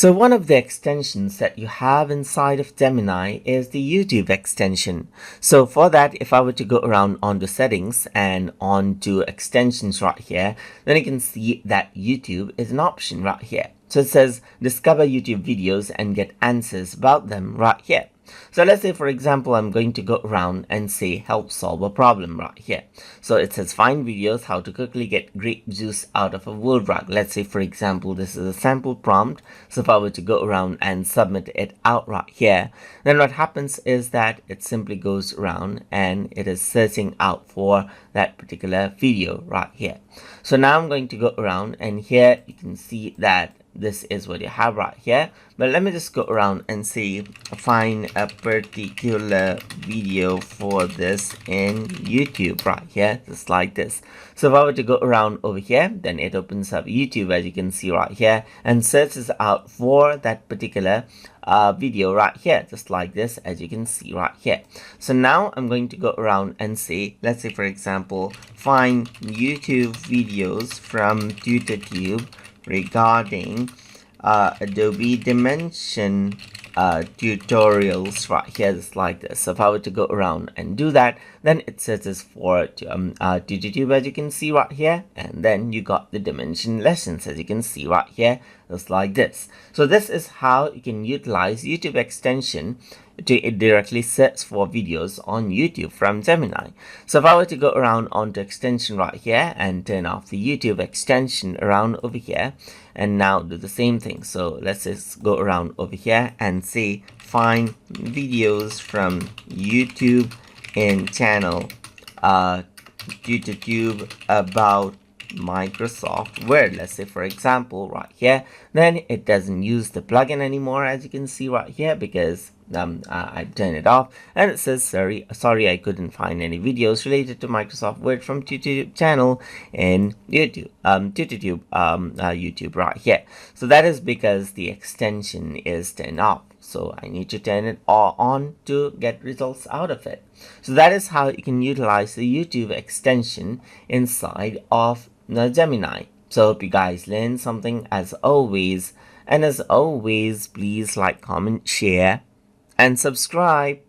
So one of the extensions that you have inside of Gemini is the YouTube extension. So for that, if I were to go around onto settings and onto extensions right here, then you can see that YouTube is an option right here. So it says discover YouTube videos and get answers about them right here. So let's say, for example, I'm going to go around and say help solve a problem right here. So it says find videos how to quickly get grape juice out of a wool rug. Let's say, for example, this is a sample prompt. So if I were to go around and submit it out right here, then what happens is that it simply goes around and it is searching out for that particular video right here. So now I'm going to go around, and here you can see that this is what you have right here. But let me just go around and see, find a particular video for this in YouTube right here, just like this. So if I were to go around over here, then it opens up YouTube, as you can see right here, and searches out for that particular video right here, just like this, as you can see right here. So now I'm going to go around and say, let's say, for example, find YouTube videos from TutorTube regarding Adobe Dimension tutorials right here, just like this. So if I were to go around and do that, then it searches for TutorTube, as you can see right here, and then you got the Dimension lessons, as you can see right here, just like this. So this is how you can utilize YouTube extension to directly search for videos on YouTube from Gemini. So if I were to go around onto extension right here and turn off the YouTube extension around over here, and now do the same thing. So let's just go around over here and say find videos from YouTube in channel TutorTube about Microsoft Word. Let's say, for example, right here, then it doesn't use the plugin anymore, as you can see right here, because I turn it off, and it says sorry, I couldn't find any videos related to Microsoft Word from TutorTube channel in YouTube, YouTube right here. So that is because the extension is turned off. So I need to turn it on to get results out of it. So that is how you can utilize the YouTube extension inside of Gemini. So hope you guys learned something as always. And as always, please like, comment, share, and subscribe.